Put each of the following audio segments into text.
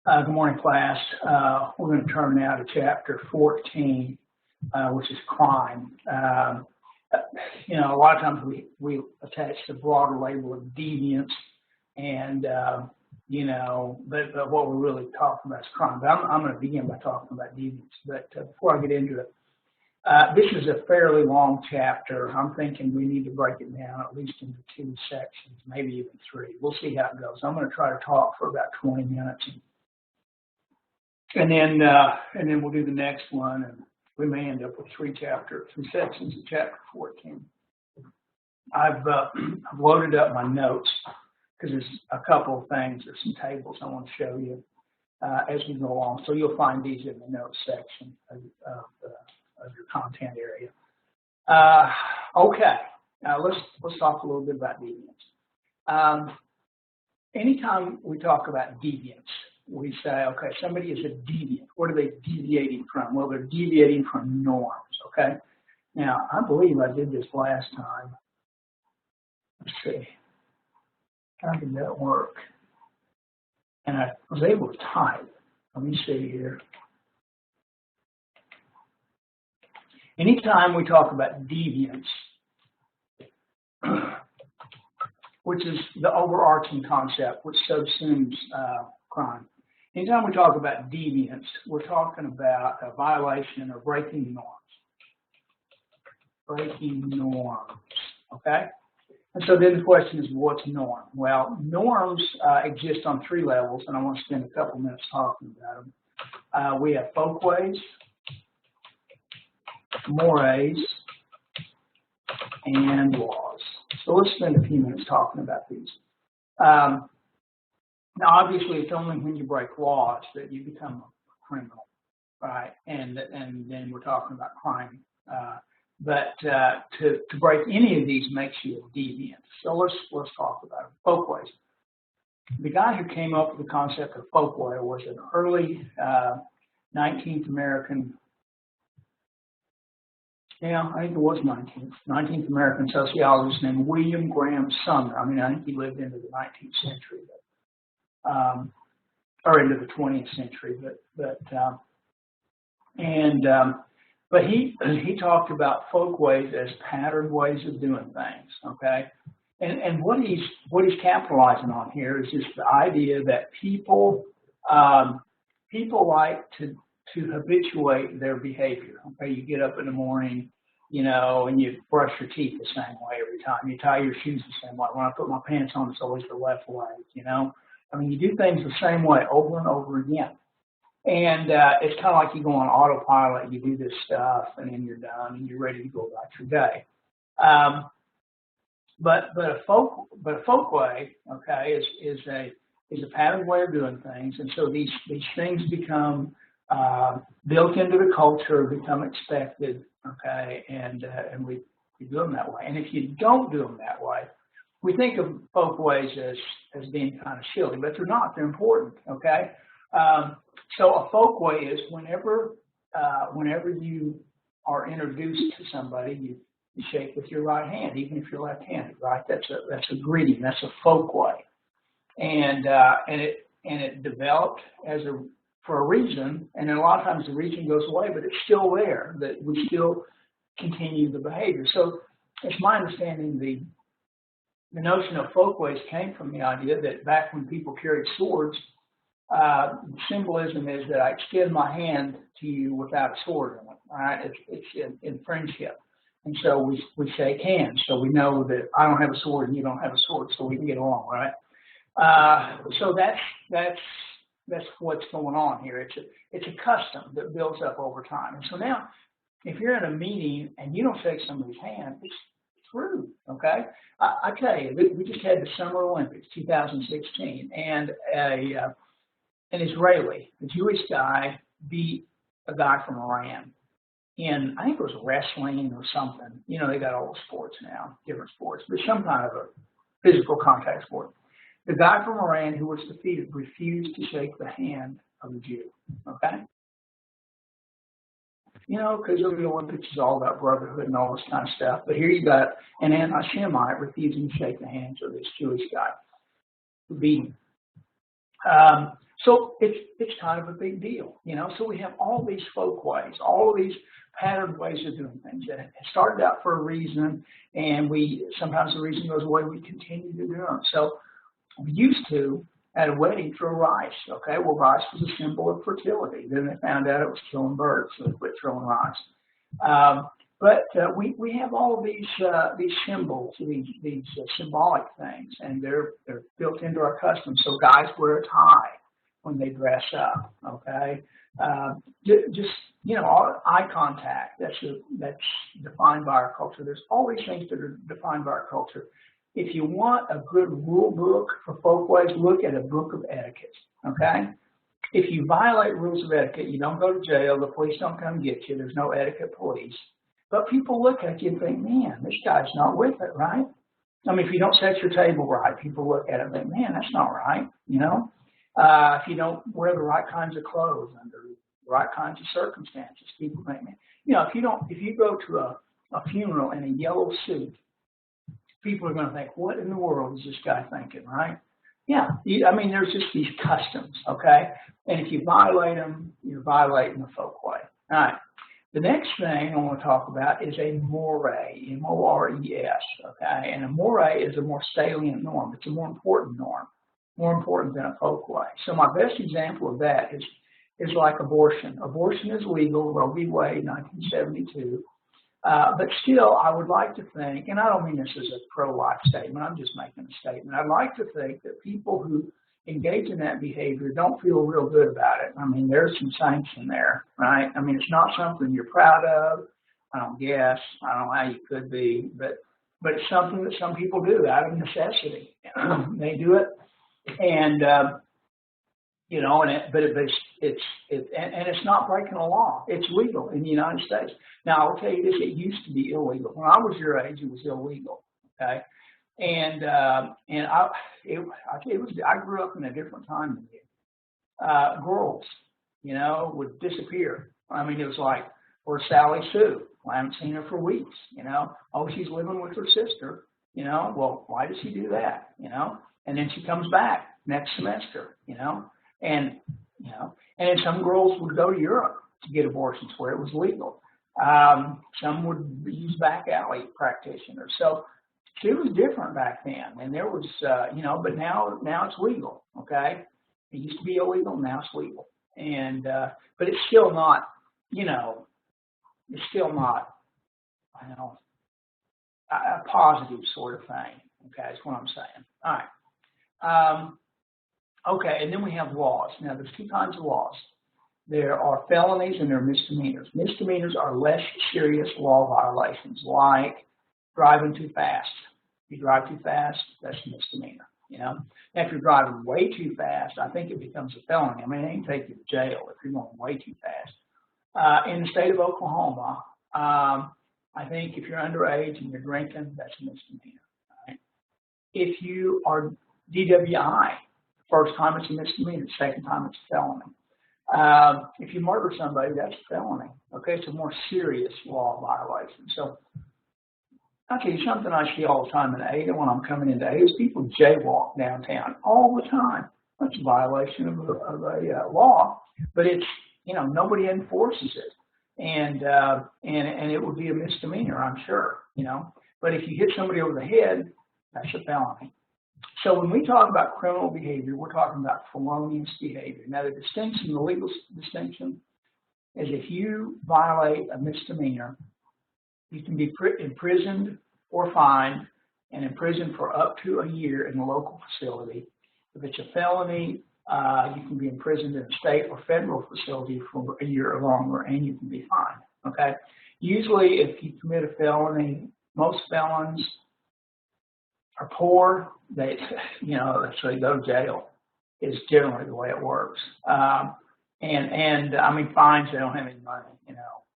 Good morning, class. We're going to turn now to chapter 14, which is crime. A lot of times we attach the broader label of deviance, and but what we're really talking about is crime. But I'm going to begin by talking about deviance. But before I get into it, this is a fairly long chapter. I'm thinking we need to break it down at least into 2 sections, maybe even 3. We'll see how it goes. I'm going to try to talk for about 20 minutes. And then we'll do the next one, and we may end up with 3 sections of chapter 14. I've loaded up my notes because there's a couple of things. There's some tables I want to show you as we go along. So you'll find these in the notes section of your content area. Okay, now let's talk a little bit about deviance. Anytime we talk about deviance, we say, okay, somebody is a deviant. What are they deviating from? Well, they're deviating from norms, okay? Now, I believe I did this last time. Let's see. How did that work? And I was able to type. Let me see here. Anytime we talk about deviance, which is the overarching concept which subsumes crime, anytime we talk about deviance, we're talking about a violation or breaking norms. Breaking norms, okay? And so then the question is, what's norm? Well, norms exist on 3 levels, and I want to spend a couple minutes talking about them. We have folkways, mores, and laws. So let's spend a few minutes talking about these. Now, obviously, it's only when you break laws that you become a criminal, right? And then we're talking about crime. But to break any of these makes you a deviant. So let's talk about them. Folkways. The guy who came up with the concept of folkway was an early 19th American. Yeah, I think it was 19th American sociologist named William Graham Sumner. I mean, I think he lived into the 19th century, or into the 20th century. But he talked folk folkways as patterned ways of doing things. Okay, and what he's capitalizing on here is just the idea that people like to habituate their behavior. Okay, you get up in the morning, and you brush your teeth the same way every time. You tie your shoes the same way. When I put my pants on, it's always the left way. I mean, you do things the same way over and over again. And it's kind of like you go on autopilot. You do this stuff, and then you're done, and you're ready to go about your day. But a folkway, okay, is a patterned way of doing things, and so these things become built into the culture, become expected, okay, and we do them that way. And if you don't do them that way, we think of folkways as being kind of silly, but they're not. They're important, okay. So a folkway is whenever you are introduced to somebody, you shake with your right hand, even if you're left-handed, right? That's a greeting. That's a folkway, and it developed for a reason, and then a lot of times the reason goes away, but it's still there, that we still continue the behavior. So it's my understanding the notion of folkways came from the idea that back when people carried swords, the symbolism is that I extend my hand to you without a sword in it, all right? It's in friendship. And so we shake hands, so we know that I don't have a sword and you don't have a sword, so we can get along, right? So that's what's going on here. It's a custom that builds up over time. And so now, if you're in a meeting and you don't shake somebody's hand, it's rude, okay? I tell you, we just had the Summer Olympics, 2016, and an Israeli, a Jewish guy, beat a guy from Iran in, I think it was wrestling or something. They got all the sports now, different sports, but some kind of a physical contact sport. The guy from Iran who was defeated refused to shake the hand of the Jew, okay? Because the Olympics is all about brotherhood and all this kind of stuff. But here you got an anti-Semite refusing to shake the hands of this Jewish guy who beat him. So it's kind of a big deal, you know. So we have all these folk ways, all of these patterned ways of doing things that started out for a reason, and sometimes the reason goes away, we continue to do them. So we used to, at a wedding, throw rice. Okay, well, rice was a symbol of fertility. Then they found out it was killing birds, so they quit throwing rice. But we have all of these symbols, these symbolic things, and they're built into our customs. So guys wear a tie when they dress up. Okay, just eye contact. That's defined by our culture. There's all these things that are defined by our culture. If you want a good rule book for folkways, look at a book of etiquette. Okay. If you violate rules of etiquette, you don't go to jail. The police don't come get you. There's no etiquette police. But people look at you and think, man, this guy's not with it, right? I mean, if you don't set your table right, people look at it and think, man, that's not right, you know? If you don't wear the right kinds of clothes under the right kinds of circumstances, people think, man, you know, if you go to a funeral in a yellow suit, people are going to think, what in the world is this guy thinking, right? Yeah, I mean, there's just these customs, okay? And if you violate them, you're violating the folk way. All right. The next thing I want to talk about is a mores, M-O-R-E-S, okay? And a mores is a more salient norm. It's a more important norm, more important than a folk way. So my best example of that is like abortion. Abortion is legal, Roe v. Wade, 1972. But still, I would like to think, and I don't mean this as a pro-life statement, I'm just making a statement. I'd like to think that people who engage in that behavior don't feel real good about it. I mean, there's some sanction there, right? I mean, it's not something you're proud of. I don't guess. I don't know how you could be, but it's something that some people do out of necessity. They do it, and you know, it's not breaking a law. It's legal in the United States. Now, I'll tell you this: it used to be illegal. When I was your age, it was illegal. Okay. And I grew up in a different time than you. Girls, you know, would disappear. I mean, it was like, where's Sally Sue? Well, I haven't seen her for weeks, you know. Oh, she's living with her sister, you know. Well, why does she do that, you know? And then she comes back next semester, you know. And then some girls would go to Europe to get abortions where it was legal. Some would use back alley practitioners. So it was different back then, and there was, but now it's legal, okay? It used to be illegal, now it's legal. And, but it's still not, a positive sort of thing, okay, is what I'm saying. All right. Okay, and then we have laws. Now, there's two kinds of laws. There are felonies and there are misdemeanors. Misdemeanors are less serious law violations, like driving too fast. If you drive too fast, that's a misdemeanor, you know. Now, if you're driving way too fast, I think it becomes a felony. I mean, they can take you to jail if you're going way too fast. In the state of Oklahoma, I think if you're underage and you're drinking, that's a misdemeanor. Right? If you are DWI, first time it's a misdemeanor, second time it's a felony. If you murder somebody, that's a felony. Okay, it's a more serious law violation. So I'll tell you something I see all the time in Ada when I'm coming into Ada is people jaywalk downtown all the time. That's a violation of a law, but it's, nobody enforces it. And it would be a misdemeanor, I'm sure, But if you hit somebody over the head, that's a felony. So when we talk about criminal behavior, we're talking about felonious behavior. Now, the legal distinction is if you violate a misdemeanor, you can be imprisoned or fined and imprisoned for up to a year in a local facility. If it's a felony, you can be imprisoned in a state or federal facility for a year or longer, and you can be fined. Okay. Usually, if you commit a felony, most felons are poor. So they go to jail. Is generally the way it works. And I mean, fines, they don't have any money.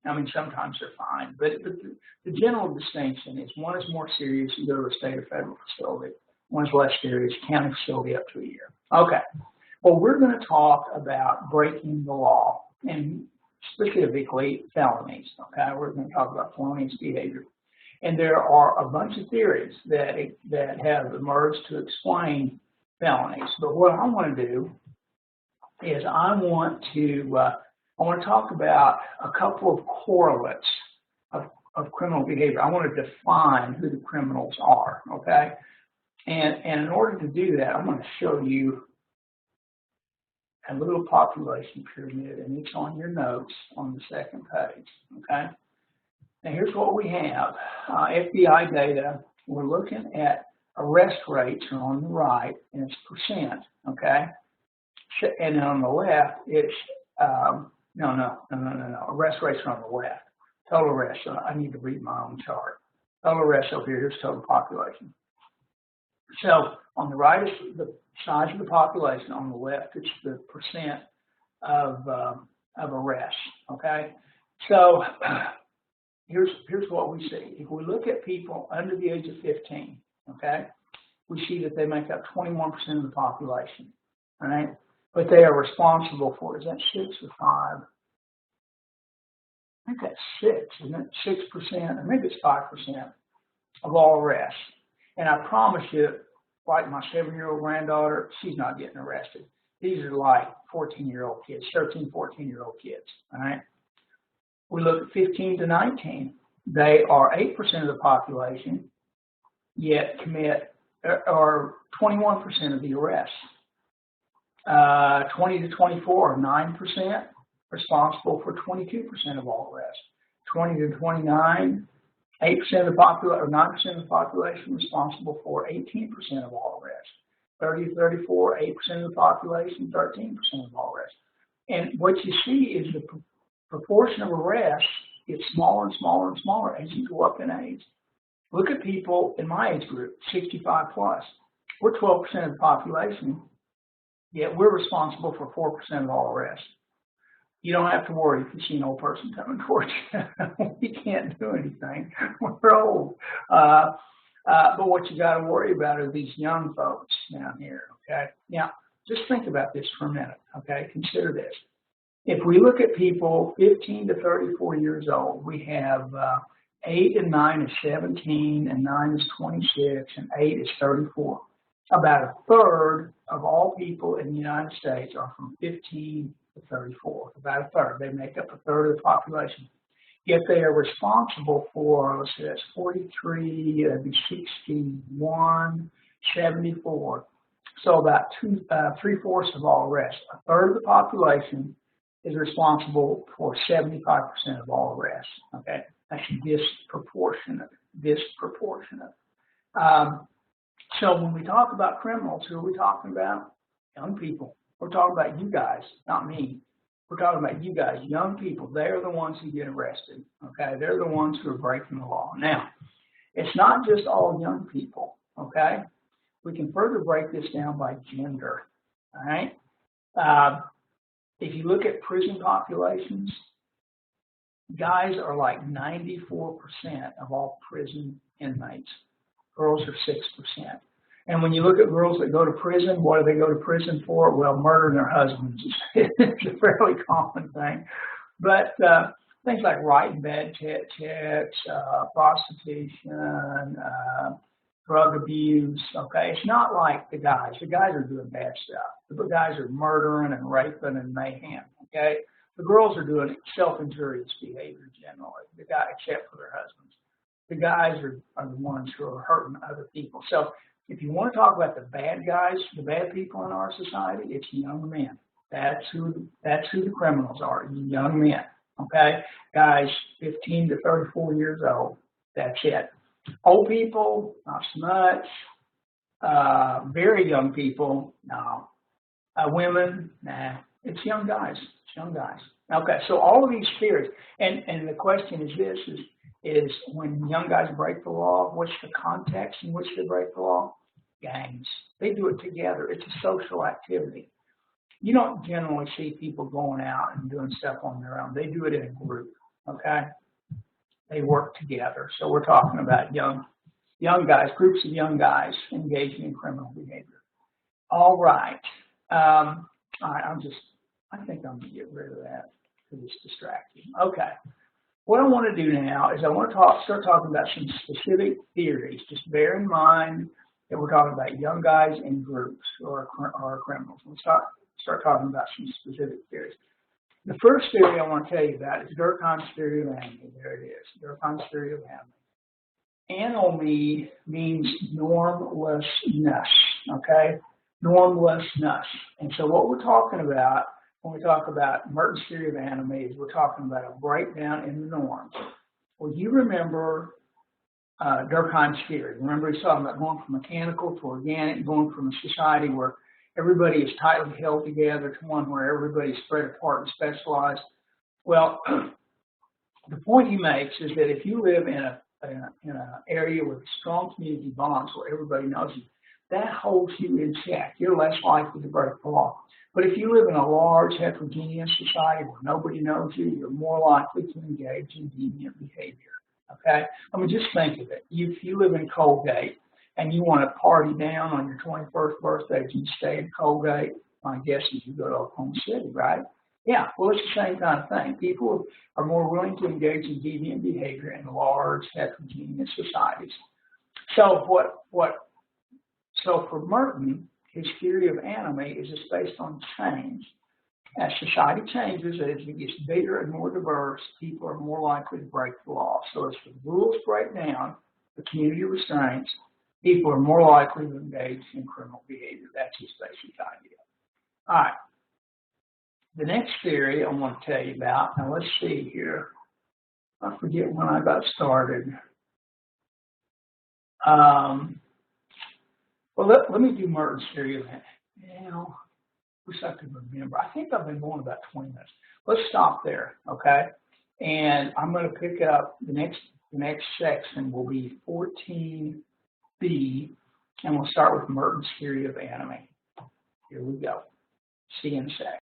I mean, sometimes they're fine, but the general distinction is one is more serious, you go to a state or federal facility. One is less serious, county facility up to a year. Okay. Well, we're going to talk about breaking the law, and specifically felonies. Okay, we're going to talk about felonious behavior, and there are a bunch of theories that have emerged to explain felonies. But what I want to do is I want to talk about a couple of correlates of criminal behavior. I want to define who the criminals are, okay? And in order to do that, I'm going to show you a little population pyramid, and it's on your notes on the second page, okay? Now here's what we have. FBI data, we're looking at arrest rates are on the right, and it's percent, okay? And then on the left, it's, no, arrest rates are on the left. Total arrests, so I need to read my own chart. Total arrests over here, here's total population. So on the right is the size of the population. On the left, it's the percent of arrests, okay? So here's what we see. If we look at people under the age of 15, okay, we see that they make up 21% of the population, all right? But they are responsible for, is that 6 or 5? I think that's 6, isn't it? 6%, or maybe it's 5% of all arrests. And I promise you, like my 7-year-old granddaughter, she's not getting arrested. These are like 14-year-old kids, 13, 14-year-old kids, all right? We look at 15 to 19. They are 8% of the population, yet commit, or 21% of the arrests. 20 to 24 are 9%, responsible for 22% of all arrests. 20 to 29, 8% of the population, or 9% of the population, responsible for 18% of all arrests. 30 to 34, 8% of the population, 13% of all arrests. And what you see is the proportion of arrests gets smaller and smaller and smaller as you go up in age. Look at people in my age group, 65 plus. We're 12% of the population, yet we're responsible for 4% of all arrests. You don't have to worry if you see an old person coming towards you. We can't do anything. We're old. But what you got to worry about are these young folks down here, okay? Now, just think about this for a minute, okay? Consider this. If we look at people 15 to 34 years old, we have 8 and 9 is 17, and 9 is 26, and 8 is 34. About a third of all people in the United States are from 15 to 34. About a third. They make up a third of the population. Yet they are responsible for, let's see, that's 43, that'd be 61, 74. So about 3/4 of all arrests. A third of the population is responsible for 75% of all arrests. Okay, that's disproportionate. So when we talk about criminals, who are we talking about? Young people. We're talking about you guys, not me. We're talking about you guys, young people. They're the ones who get arrested. Okay, they're the ones who are breaking the law. Now, it's not just all young people. Okay, we can further break this down by gender. All right. If you look at prison populations, guys are like 94% of all prison inmates. Girls are 6%. And when you look at girls that go to prison, what do they go to prison for? Well, murdering their husbands. It's a fairly common thing. But things like writing bad checks, prostitution, drug abuse, okay? It's not like the guys. The guys are doing bad stuff. The guys are murdering and raping and mayhem, okay? The girls are doing self-injurious behavior generally, the guy, except for their husbands. The guys are the ones who are hurting other people. So if you want to talk about the bad guys, the bad people in our society, it's young men. That's who the criminals are, young men, okay? Guys 15 to 34 years old, that's it. Old people, not so much. Very young people, no. Women, nah. It's young guys. It's young guys. Okay, so all of these theories, and the question is this, is when young guys break the law, what's the context in which they break the law? Gangs. They do it together. It's a social activity. You don't generally see people going out and doing stuff on their own. They do it in a group, okay? They work together. So we're talking about young guys, groups of young guys engaging in criminal behavior. All right. All right, I think I'm going to get rid of that because it's distracting. Okay. What I want to do now is I want to start talking about some specific theories. Just bear in mind that we're talking about young guys in groups or criminals. We'll start talking about some specific theories. The first theory I want to tell you about is Durkheim's theory of anomy. There it is, Durkheim's theory of anomy. Anomy means normlessness, okay? Normlessness. And so what we're talking about when we talk about Merton's theory of anomy is we're talking about a breakdown in the norms. Well, you remember Durkheim's theory. Remember he's talking about going from mechanical to organic, going from a society where everybody is tightly held together to one where everybody's spread apart and specialized. Well, the point he makes is that if you live in an area with strong community bonds where everybody knows you, that holds you in check. You're less likely to break the law. But if you live in a large, heterogeneous society where nobody knows you, you're more likely to engage in deviant behavior. Okay? I mean, just think of it. If you live in Colgate and you want to party down on your 21st birthday, do you stay in Colgate? My guess is you go to Oklahoma City, right? Yeah, well, it's the same kind of thing. People are more willing to engage in deviant behavior in large, heterogeneous societies. So for Merton, his theory of anomy is just based on change. As society changes, as it gets bigger and more diverse, people are more likely to break the law. So as the rules break down, the community restraints, people are more likely to engage in criminal behavior. That's his basic idea. All right. The next theory I want to tell you about, now let's see here. I forget when I got started. Well, let me do Merton's theory of anomy. Wish I could remember. I think I've been going about 20 minutes. Let's stop there, okay? And I'm going to pick up the next section will be 14B, and we'll start with Merton's theory of anomy. Here we go. See you in a sec.